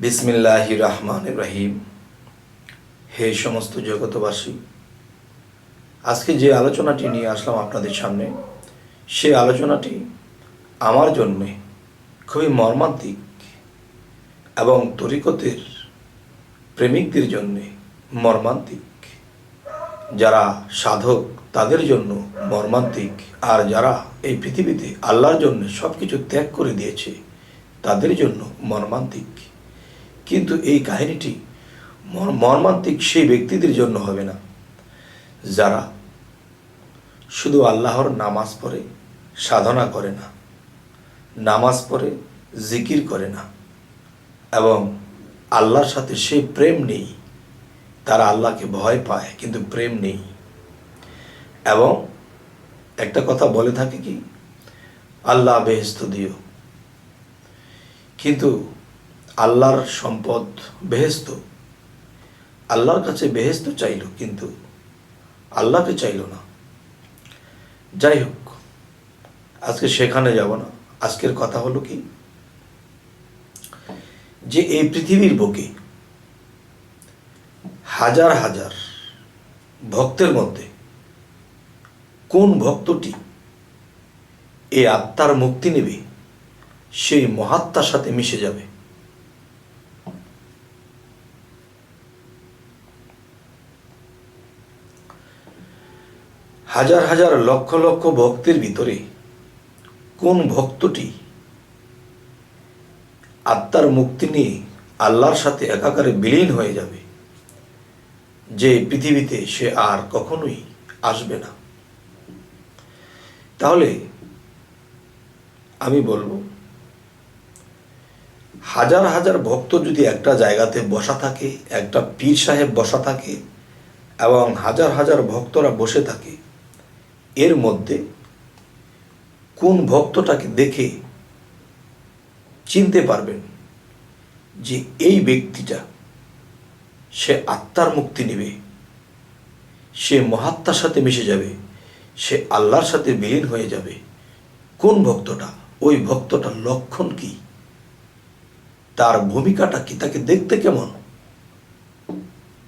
বিসমিল্লাহির রহমানির রহিম। হে সমস্ত জগতবাসী, আজকে যে আলোচনাটি নিয়ে আসলাম আপনাদের সামনে, সে আলোচনাটি আমার জন্যে খুবই মর্মান্তিক এবং তরিকতের প্রেমিকদের জন্যে মর্মান্তিক। যারা সাধক তাদের জন্য মর্মান্তিক, আর যারা এই পৃথিবীতে আল্লাহর জন্য সব কিছু ত্যাগ করে দিয়েছে তাদের জন্য মর্মান্তিক। কিন্তু এই কাহিনীটি মর্মান্তিক সেই ব্যক্তিদের জন্য হবে না যারা শুধু আল্লাহর নামাজ পড়ে, সাধনা করে না, নামাজ পড়ে, জিকির করে না, এবং আল্লাহর সাথে সেই প্রেম নেই। তারা আল্লাহকে ভয় পায় কিন্তু প্রেম নেই। এবং একটা কথা বলে থাকে কি, আল্লাহ বেহেশত দিও, কিন্তু আল্লাহর সম্পদ বেহেশত, আল্লাহর কাছে বেহেশত চাইল কিন্তু আল্লাহকে চাইল না। যাই হোক, আজকে সেখানে যাব না। আজকের কথা হলো কি, যে এই পৃথিবীর বুকে হাজার হাজার ভক্তের মধ্যে কোন ভক্তটি এই আত্মার মুক্তি নেবে, সেই মহাত্মার সাথে মিশে যাবে। হাজার হাজার লক্ষ লক্ষ ভক্তের ভিতরে কোন ভক্তটি আত্মার মুক্তি নিয়ে আল্লাহর সাথে একাকারে বিলীন হয়ে যাবে, যে পৃথিবীতে সে আর কখনোই আসবে না। তাহলে আমি বলবো, হাজার হাজার ভক্ত যদি একটা জায়গাতে বসা থাকে, একটা পীর সাহেব বসা থাকে এবং হাজার হাজার ভক্তরা বসে থাকে, এর মধ্যে কোন ভক্তটাকে দেখে চিনতে পারবেন যে এই ব্যক্তিটা সে আত্মার মুক্তি নেবে, সে মহাত্মার সাথে মিশে যাবে, সে আল্লাহর সাথে বিলীন হয়ে যাবে? কোন ভক্তটা? ওই ভক্তটার লক্ষণ কি, তার ভূমিকাটা কি, তাকে দেখতে কেমন?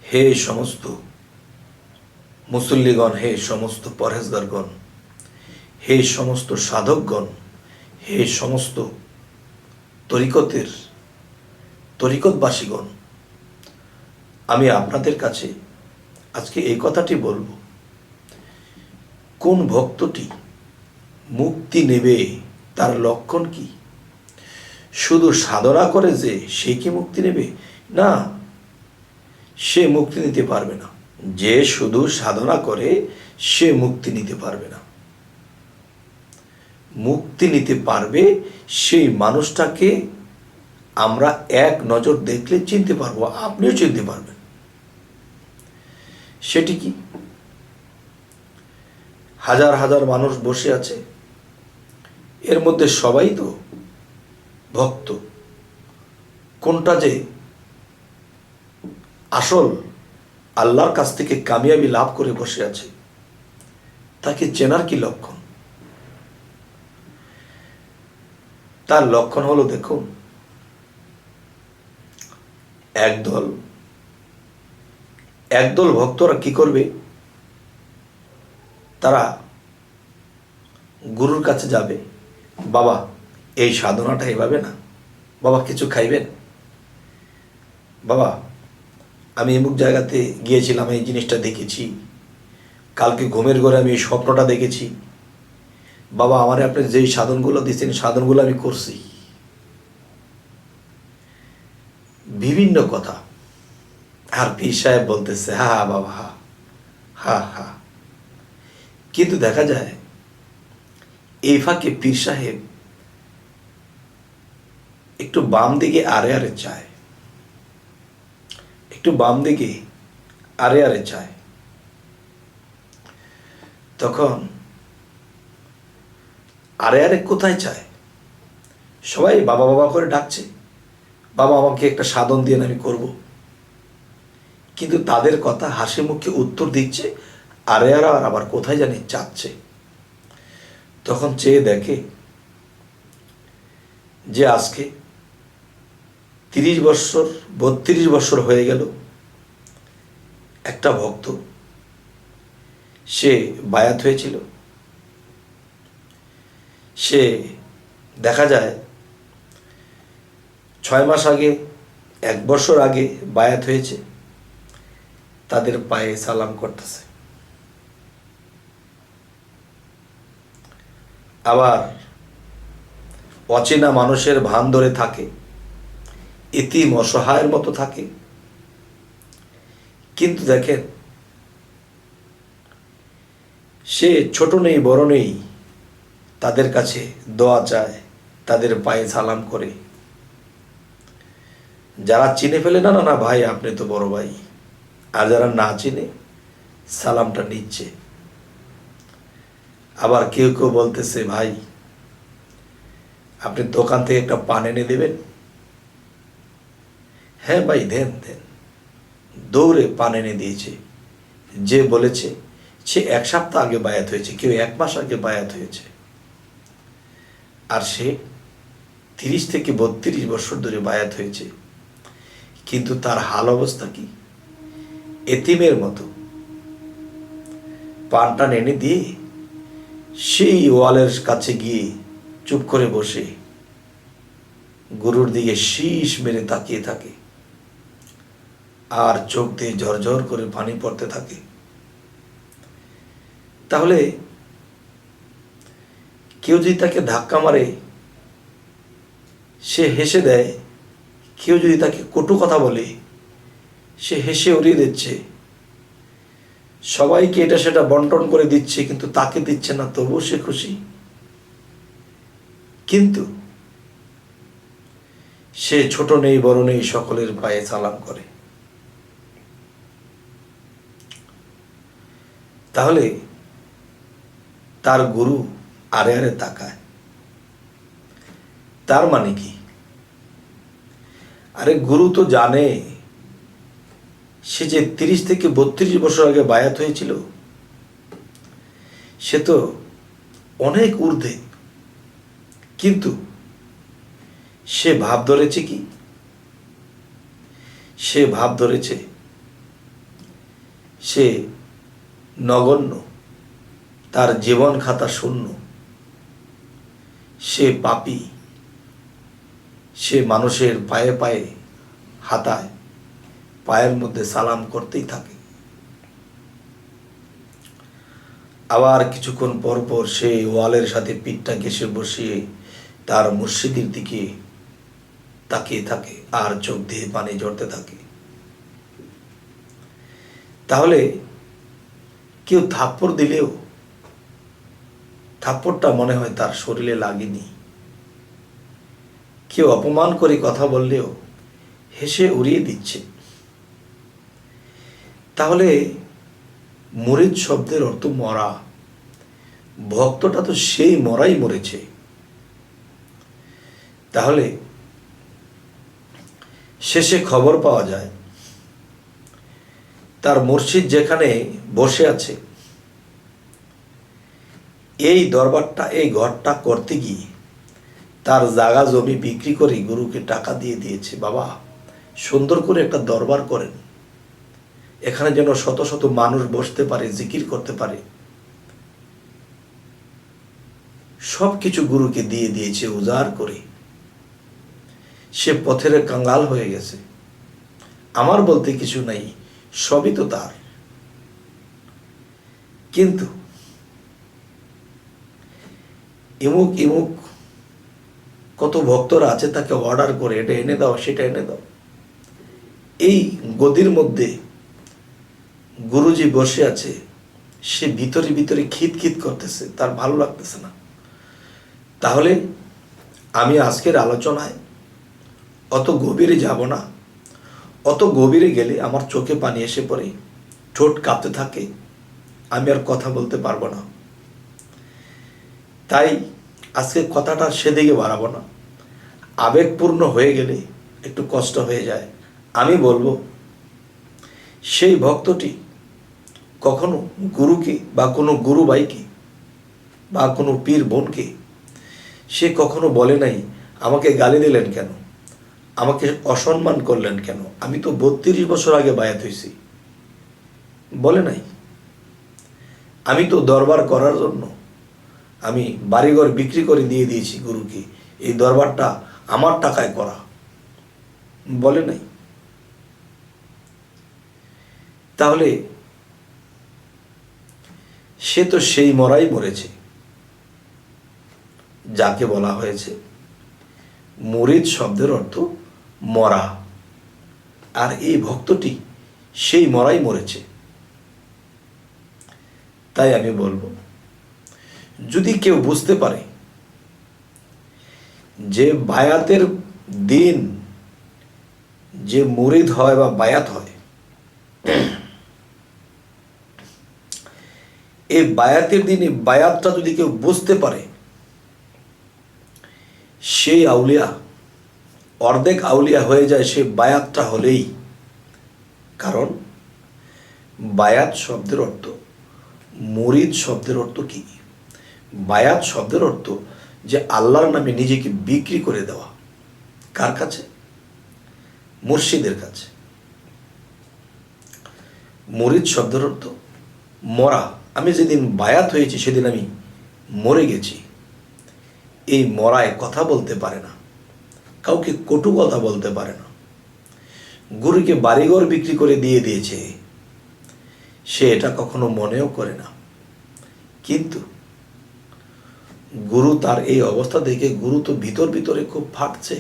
হে সমস্ত মুসল্লিগণ, হে সমস্ত পরহেজগারগণ, হে সমস্ত সাধকগণ, হে সমস্ত তরিকতবাসীগণ, আমি আপনাদের কাছে আজকে এই কথাটি বলবো, কোন ভক্তটি মুক্তি নেবে তার লক্ষণ কি? শুধু সাধনা করে যে সে কি মুক্তি নেবে? না, সে মুক্তি নিতে পারবে না। যে শুধু সাধনা করে সে মুক্তি নিতে পারবে না। মুক্তি নিতে পারবে সেই মানুষটাকে আমরা এক নজর দেখলে চিনতে পারবো, আপনিও চিনতে পারবেন। সেটি কি? হাজার হাজার মানুষ বসে আছে, এর মধ্যে সবাই তো ভক্ত। কোনটা যে আসল আল্লাহর কাছ থেকে কামিয়াবি লাভ করে বসে আছে, তাকে চেনার কি লক্ষণ? তার লক্ষণ হলো, দেখুন, একদল ভক্তরা কি করবে, তারা গুরুর কাছে যাবে, বাবা এই সাধনাটা এভাবে না, বাবা কিছু খাইবেন, বাবা আমি অমুক জায়গাতে গিয়েছিলাম, এই জিনিসটা দেখেছি, কালকে ঘুমের ঘরে আমি এই স্বপ্নটা দেখেছি, বাবা আমার আপনি যেই সাধনগুলো দিচ্ছেন সাধনগুলো আমি করছি। বিভিন্ন কথা। আর পীর সাহেব বলতেছে হা হা বাবা, হা হা হা। কিন্তু দেখা যায় এই ফাঁকে পীর সাহেব একটু বাম দিকে আরে আরে চায়, একটু বাম দিকে আরে আরে চায়। তখন আরে আরে কোথায় চায়? সবাই বাবা বাবা করে ডাকছে, বাবা আমাকে একটা সাধন দিয়ে আমি করব। কিন্তু তাদের কথা হাসি মুখে উত্তর দিচ্ছে, আরে আর আবার কোথায় জানি চাচ্ছে। তখন চেয়ে দেখে যে আজকে 30 বছর 32 বছর হয়ে গেল একটা ভক্ত সে বায়াত হয়েছিল। সে দেখা যায় 6 মাস আগে 1 বছর আগে বায়াত হয়েছে, তাদের পায়ে সালাম করতেছে। আবার অচেনা মানুষের ভান ধরে থাকে, এতিম অসহায়ের মতো থাকে। কিন্তু দেখেন, সে ছোট নেই বড় নেই, তাদের কাছে দোয়া চায়, তাদের পায়ে সালাম করে। যারা চিনে ফেলে, না না না ভাই আপনি তো বড় ভাই, আর যারা না চিনে সালামটা নিচ্ছে। আবার কেউ কেউ বলতেছে, ভাই আপনি দোকান থেকে একটা পান এনে দেবেন? হ্যাঁ ভাই দেন দেন। দৌড়ে পান এনে দিয়েছে। যে বলেছে সে 1 সপ্তাহ আগে বায়াত হয়েছে, কেউ 1 মাস আগে বায়াত হয়েছে, আর সে 30 থেকে 32 বছর ধরে বায়াত হয়েছে। কিন্তু তার হাল অবস্থা কি? এতিমের মতো। পানটা এনে দিয়ে সেই ওয়ালের কাছে গিয়ে চুপ করে বসে গুরুর দিকে শীষ মেরে তাকিয়ে থাকে, আর চোখ দিয়ে ঝরঝর করে পানি পড়তে থাকে। তাহলে কেউ যদি তাকে ধাক্কা মারে সে হেসে দেয়, কেউ যদি তাকে কটু কথা বলে সে হেসে উড়িয়ে দিচ্ছে, সবাইকে এটা সেটা বন্টন করে দিচ্ছে, কিন্তু তাকে দিচ্ছে না, তবুও সে খুশি। কিন্তু সে ছোট নেই বড় নেই, সকলের পায়ে সালাম করে। তাহলে তার গুরু আরে আরে তাকায়, তার মানে কি? আরে গুরু তো জানে সে যে 30 থেকে 32 বছর আগে বায়াত হয়েছিল, সে তো অনেক ঊর্ধ্বে। কিন্তু সে ভাব ধরেছে কি? সে ভাব ধরেছে সে নগণ্য, তার জীবন খাতা শূন্য, সে পাপী, সে মানুষের পায়ে পায়ে হাতায় পায়ের মধ্যে সালাম করতেই থাকে। আবার কিছুক্ষণ পর পর সে ওয়ালের সাথে পিঠটা ঘেঁষে বসিয়ে তার মুর্শিদের দিকে তাকিয়ে থাকে, আর চোখ দিয়ে পানি ঝরতে থাকে। তাহলে কেউ থাপ্পড় দিলেও থাপ্পড়টা মনে হয় তার শরীরে লাগেনি। কেউ অপমান করে কথা বললেও হেসে উড়িয়ে দিচ্ছে। তাহলে মুরিদ শব্দের অর্থ মরা। ভক্তটা তো সেই মরাই মরেছে। তাহলে শেষে খবর পাওয়া যায় তার মুর্শিদ যেখানে বসে আছে, এই দরবারটা, এই ঘরটা করতে গিয়ে তার জায়গা জমি বিক্রি করে গুরুকে টাকা দিয়ে দিয়েছে। বাবা সুন্দর করে একটা দরবার করেন, এখানে যেন শত শত মানুষ বসতে পারে, জিকির করতে পারে। সব কিছু গুরুকে দিয়ে দিয়েছে উজাড় করে। সে পথের কাঙ্গাল হয়ে গেছে, আমার বলতে কিছু নাই, সবই তো তার। কিন্তু ইমুক ইমুক কত ভক্তরা আছে তাকে অর্ডার করে, এটা এনে দাও সেটা এনে দাও। এই গদির মধ্যে গুরুজি বসে আছে, সে ভিতরে ভিতরে খিত খিত করতেছে, তার ভালো লাগতেছে না। তাহলে আমি আজকের আলোচনায় অত গভীরে যাব না। অত গভীরে গেলে আমার চোখে পানি এসে পড়ে, ঠোঁট কাঁপতে থাকে, আমি আর কথা বলতে পারবো না। তাই আজকে কথাটা সেদিকে বাড়াবো না। আবেগপূর্ণ হয়ে গেলে একটু কষ্ট হয়ে যায়। আমি বলবো, সেই ভক্তটি কখনো গুরুকে বা কোনো গুরু ভাইকে বা কোনো পীর বোনকে সে কখনো বলে নাই, আমাকে গালি দিলেন কেন, আমাকে অসম্মান করলেন কেন? আমি তো 32 বছর আগে বায়াত হয়েছি। বলে নাই। আমি তো দরবার করার জন্য আমি বাড়িঘর বিক্রি করে দিয়ে দিয়েছি গুরুকে, এই দরবারটা আমার টাকায় করা। বলে নাই। তাহলে সে তো সেই মরাই মরেছে যাকে বলা হয়েছে মুরিদ শব্দের অর্থ মরা, আর এই ভক্তটি সেই মরাই মরেছে। তাই আমি বলবো, যদি কেউ বুঝতে পারে যে বায়াতের দিন যে মুরিদ হয় বা বায়াত হয়, এই বায়াতের দিনে বায়াতটা যদি কেউ বুঝতে পারে, সেই আউলিয়া অর্ধেক আউলিয়া হয়ে যায় সে বায়াতটা হলেই। কারণ বায়াত শব্দের অর্থ, মুরিদ শব্দের অর্থ কি? বায়াত শব্দের অর্থ যে আল্লাহর নামে নিজেকে বিক্রি করে দেওয়া। কার কাছে? মুর্শিদের কাছে। মুরিদ শব্দের অর্থ মরা। আমি যেদিন বায়াত হয়েছি সেদিন আমি মরে গেছি। এই মরায় কথা বলতে পারে না, কাউকে কটু কথা বলতে পারে না, গুরুকে বাড়িঘর বিক্রি করে দিয়ে দিয়েছে, সে এটা কখনো মনেও করে না। কিন্তু গুরু তার এই অবস্থা দেখে গুরু তো ভিতরে খুব ফাটছে।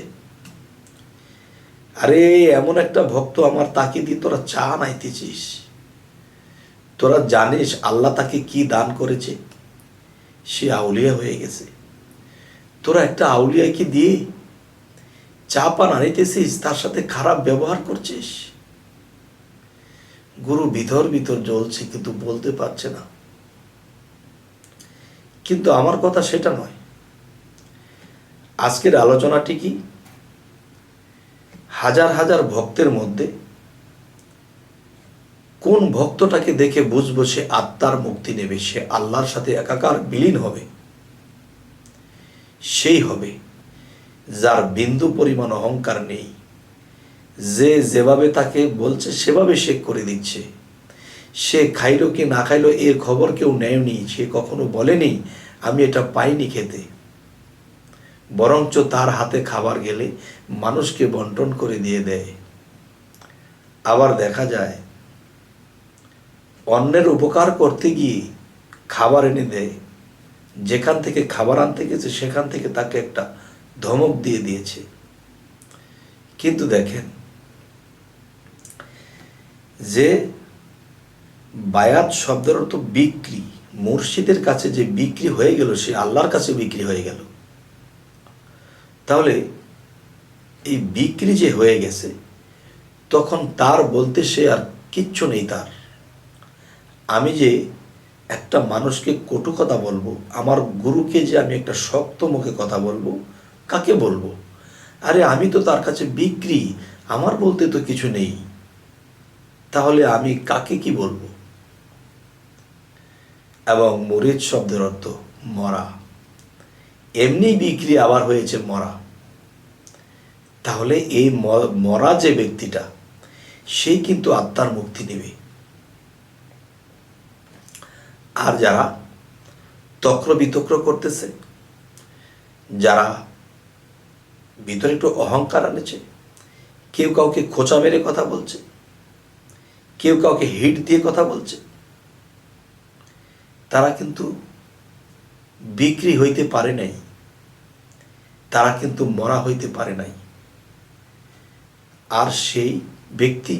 আরে এমন একটা ভক্ত আমার, তাকে দিয়ে তোরা চা নাইতেছিস, তোরা জানিস আল্লাহ তাকে কি দান করেছে? সে আউলিয়া হয়ে গেছে। তোরা একটা আউলিয়াকে দিয়ে চা পান আনিতেছিস, তার সাথে খারাপ ব্যবহার করছিস। গুরু ভিতর জ্বলছে কিন্তু বলতে পারছে না। কিন্তু আমার কথা সেটা নয়। আজকের আলোচনাটি কি? হাজার হাজার ভক্তের মধ্যে কোন ভক্তটাকে দেখে বুঝবো সে আত্মার মুক্তি নেবে, সে আল্লাহর সাথে একাকার বিলীন হবে? সেই হবে যার বিন্দু পরিমাণ অহংকার নেই, যে যেভাবে তাকে বলছে সেভাবে সে করে দিচ্ছে। সে খাইলো কি না খাইলো এর খবর কেউ নেয়নি, সে কখনো বলেনি আমি এটা পাইনি খেতে, বরঞ্চ তার হাতে খাবার গেলে মানুষকে বন্টন করে দিয়ে দেয়। আবার দেখা যায় অন্যের উপকার করতে গিয়ে খাবার এনে দেয়, যেখান থেকে খাবার আনতে গেছে সেখান থেকে তাকে একটা ধমক দিয়ে দিয়েছে। কিন্তু দেখেন, যে বায়াত শব্দের অর্থ বিক্রি, মুর্শিদের কাছে যে বিক্রি হয়ে গেল, সে আল্লাহর কাছে বিক্রি হয়ে গেল। তাহলে এই বিক্রি যে হয়ে গেছে, তখন তার বলতে সে আর কিচ্ছু নেই তার। আমি যে একটা মানুষকে কটু কথা বলবো, আমার গুরুকে যে আমি একটা শক্ত মুখে কথা বলবো, কাকে বলবো? আরে আমি তো তার কাছে বিক্রি, আমার বলতে তো কিছু নেই। তাহলে আমি কাকে কি বলবো? এবং মুরিদ শব্দের অর্থ মরা। এমনি বিক্রি আবার হয়েছে মরা। তাহলে এই মরা যে ব্যক্তিটা, সেই কিন্তু আত্মার মুক্তি নেবে। আর যারা তক্র বিতক্র করতেছে, যারা ভিতরে একটু অহংকার আনেছে, কেউ কাউকে খোঁচা মেরে কথা বলছে, কেউ কাউকে হিট দিয়ে কথা বলছে, তারা কিন্তু বিক্রি হইতে পারে নাই, তারা কিন্তু মরা হইতে পারে নাই। আর সেই ব্যক্তি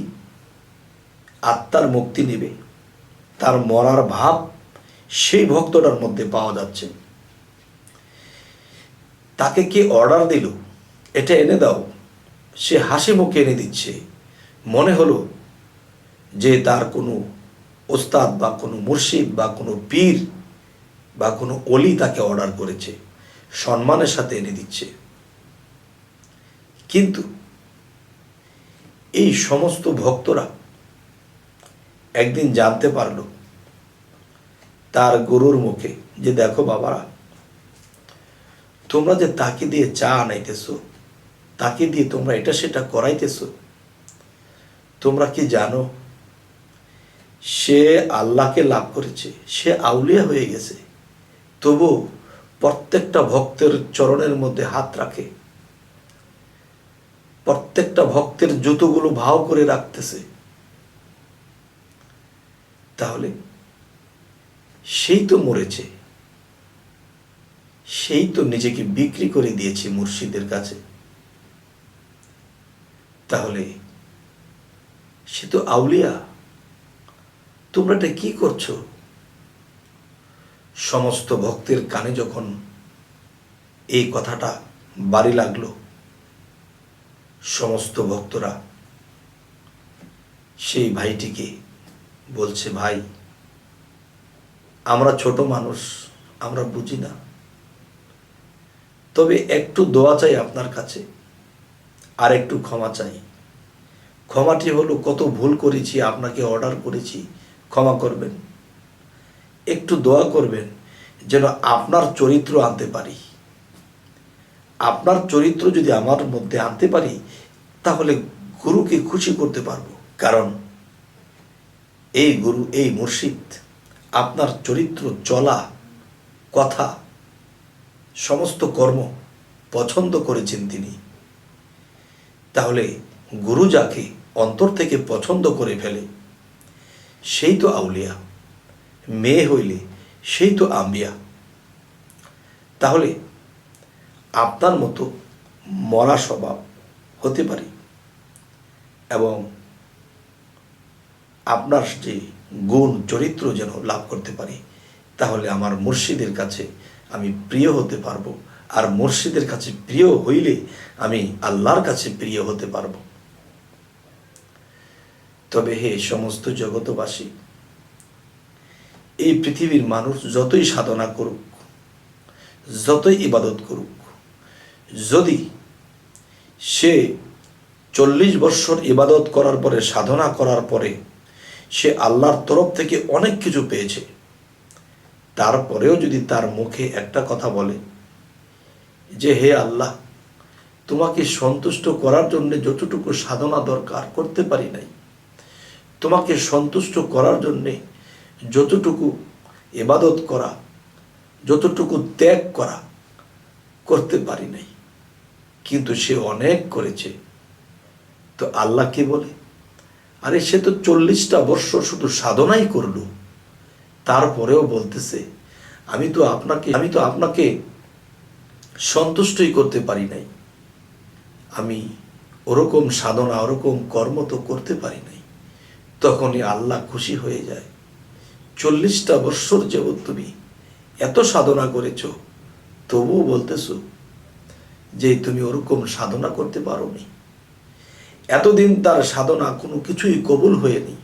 আত্মার মুক্তি নেবে, তার মরার ভাব সেই ভক্তটার মধ্যে পাওয়া যাচ্ছে। তাকে কে অর্ডার দিল এটা এনে দাও, সে হাসি মুখে এনে দিচ্ছে। মনে হলো যে তার কোনো ওস্তাদ বা কোনো মুর্শিদ বা কোনো পীর বা কোনো অলি তাকে অর্ডার করেছে, সম্মানের সাথে এনে দিচ্ছে। কিন্তু এই সমস্ত ভক্তরা একদিন জানতে পারলো তার গুরুর মুখে যে দেখো বাবারা, তোমরা যে তাকে দিয়ে চা আনাইতেছো, তাকে দিয়ে তোমরা এটা সেটা করাইতেছ। তোমরা কি জানো সে আল্লাহকে লাভ করেছে, সে আউলিয়া হয়ে গেছে, তবু প্রত্যেকটা ভক্তের চরণের মধ্যে হাত রাখে, প্রত্যেকটা ভক্তের জুতোগুলো ভাও করে রাখতেছে। তাহলে সেই তো মরেছে, সেই তো নিজেকে বিক্রি করে দিয়েছে মুর্শিদের কাছে। তাহলে সে তো আউলিয়া, তোমরা এটা কি করছো? সমস্ত ভক্তের কানে যখন এই কথাটা বাড়ি লাগলো, সমস্ত ভক্তরা সেই ভাইটিকে বলছে, ভাই আমরা ছোট মানুষ, আমরা বুঝি না, তবে একটু দোয়া চাই আপনার কাছে, আর একটু ক্ষমা চাই। ক্ষমাটি হলো কত ভুল করেছি, আপনাকে অর্ডার করেছি, ক্ষমা করবেন। একটু দোয়া করবেন যেন আপনার চরিত্র আনতে পারি। আপনার চরিত্র যদি আমার মধ্যে আনতে পারি, তাহলে গুরুকে খুশি করতে পারবো। কারণ এই গুরু, এই মুর্শিদ আপনার চরিত্র, চলা, কথা, সমস্ত কর্ম পছন্দ করেছেন তিনি। তাহলে গুরু যাকে অন্তর থেকে পছন্দ করে ফেলে, সেই তো আউলিয়া। মেয়ে হইলে সেই তো আম্বিয়া। তাহলে আপনার মতো মরা স্বভাব হতে পারি এবং আপনার যে গুণ চরিত্র যেন লাভ করতে পারি, তাহলে আমার মুর্শিদের কাছে আমি প্রিয় হতে পারবো। আর মুর্শিদের কাছে প্রিয় হইলে আমি আল্লাহর কাছে প্রিয় হতে পারবো। তবে হে সমস্ত জগতবাসী, এই পৃথিবীর মানুষ যতই সাধনা করুক, যতই ইবাদত করুক, যদি সে 40 বৎসর ইবাদত করার পরে, সাধনা করার পরে সে আল্লাহর তরফ থেকে অনেক কিছু পেয়েছে, তারপরেও যদি তার মুখে একটা কথা বলে যে হে আল্লাহ, তোমাকে সন্তুষ্ট করার জন্য যতটুকু সাধনা দরকার করতে পারি নাই, তোমাকে সন্তুষ্ট করার জন্যে যতটুকু ইবাদত করা, যতটুকু ত্যাগ করা করতে পারি নাই, কিন্তু সে অনেক করেছে, তো আল্লাহ কি বলে, আরে সে তো 40টা বৎসর শুধু সাধনাই করলো, তারপরেও বলতেছে আমি তো আপনাকে সন্তুষ্টই করতে পারি নাই, আমি ওরকম সাধনা, ওরকম কর্ম তো করতে পারি নাই। তখনই আল্লাহ খুশি হয়ে যায়। 40টা বৎসর যাবৎ তুমি এত সাধনা করেছ, তবুও বলতেছো যে তুমি ওরকম সাধনা করতে পারোনি। এতদিন তার সাধনা কোনো কিছুই কবুল হয়নি।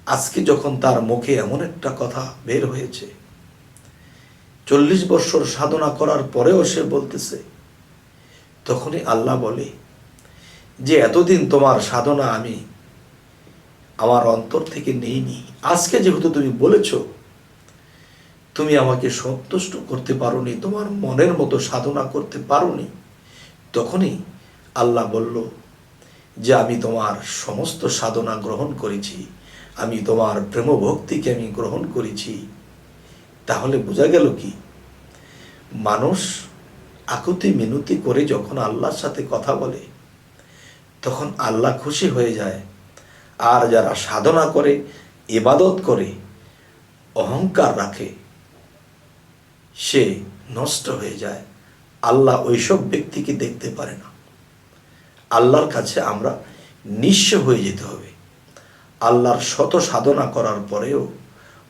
আজকে যখন তার মুখে এমন একটা কথা বের হয়েছে, 40 বৎসর সাধনা করার পরেও সে বলতেছে, তখনই আল্লাহ বলে যে এতদিন তোমার সাধনা আমি আমার অন্তর থেকে নেইনি। আজকে যেহেতু তুমি বলেছ তুমি আমাকে সন্তুষ্ট করতে পারোনি, তোমার মনের মতো সাধনা করতে পারোনি, তখনই আল্লাহ বলল যে আমি তোমার সমস্ত সাধনা গ্রহণ করেছি, আমি তোমার প্রেম ভক্তিকে আমি গ্রহণ করেছি। তাহলে বোঝা গেল কি, মানুষ আকুতি মিনতি করে যখন আল্লাহর সাথে কথা বলে, তখন আল্লাহ খুশি হয়ে যায়। আর যারা সাধনা করে, ইবাদত করে, অহংকার রাখে, সে নষ্ট হয়ে যায়। আল্লাহ ওইসব ব্যক্তিকে দেখতে পারে না। আল্লাহর কাছে আমরা নিঃস্ব হয়ে যেতে হবে। আল্লাহর শত সাধনা করার পরেও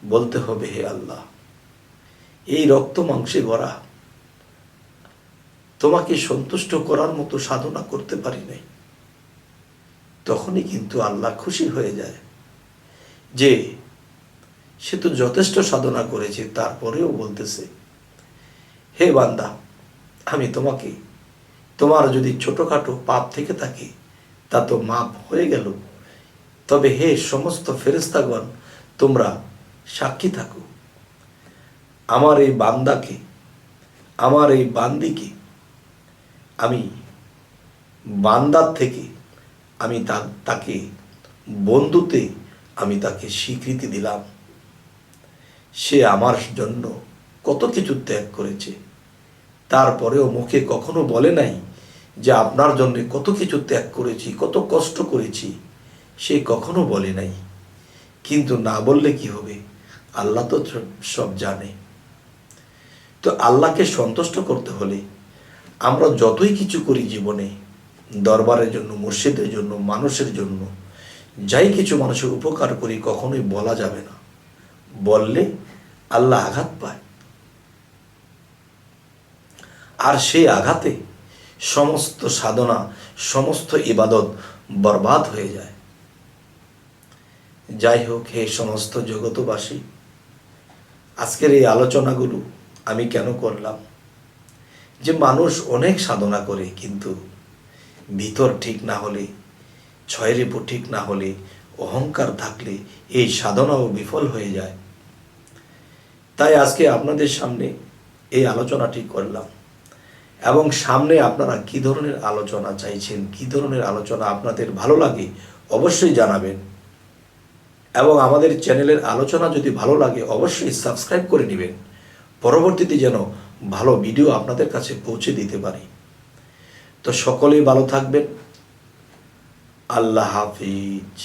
বলতে হবে, হে আল্লাহ, এই রক্ত মাংসে গড়া তোমাকে সন্তুষ্ট করার মতো সাধনা করতে পারি নাই। তখনই কিন্তু আল্লাহ খুশি হয়ে যায় যে সে তো যথেষ্ট সাধনা করেছে, তারপরেও বলতেছে, হে বান্দা, আমি তোমাকে, তোমার যদি ছোটখাটো পাপ থেকে থাকে তা তো মাপ হয়ে গেল, তবে হে সমস্ত ফেরেশতাগণ, তোমরা সাক্ষী থাকো, আমার এই বান্দাকে, আমার এই বান্দিকে আমি বান্দার থেকে আমি তাকে বন্ধুতে আমি তাকে স্বীকৃতি দিলাম। সে আমার জন্য কত কিছু ত্যাগ করেছে, তারপরেও মুখে কখনো বলে নাই যে আপনার জন্য কত কিছু ত্যাগ করেছি, কত কষ্ট করেছি, সে কখনো বলে নাই। কিন্তু না বললে কি হবে, আল্লাহ তো সব জানে। তো আল্লাহকে সন্তুষ্ট করতে হলে আমরা যতই কিছু করি জীবনে, দরবারের জন্য, মসজিদের জন্য, মানুষের জন্য, যাই কিছু মানুষের উপকার করি, কখনোই বলা যাবে না। বললে আল্লাহ আঘাত পায়, আর সেই আঘাতে সমস্ত সাধনা, সমস্ত ইবাদত বরবাদ হয়ে যায়। যাই হোক, হে সমস্ত জগতবাসী, আজকের এই আলোচনাগুলো আমি কেন করলাম, যে মানুষ অনেক সাধনা করে, কিন্তু ভিতর ঠিক না হলে, ছয়ের উপর ঠিক না হলে, অহংকার থাকলে এই সাধনাও বিফল হয়ে যায়। তাই আজকে আপনাদের সামনে এই আলোচনাটি করলাম, এবং সামনে আপনারা কি ধরনের আলোচনা চাইছেন, কি ধরনের আলোচনা আপনাদের ভালো লাগে অবশ্যই জানাবেন। এবং আমাদের চ্যানেলের আলোচনা যদি ভালো লাগে অবশ্যই সাবস্ক্রাইব করে নেবেন, পরবর্তীতে যেন ভালো ভিডিও আপনাদের কাছে পৌঁছে দিতে পারি। তো সকলেই ভালো থাকবেন। আল্লাহ হাফিজ।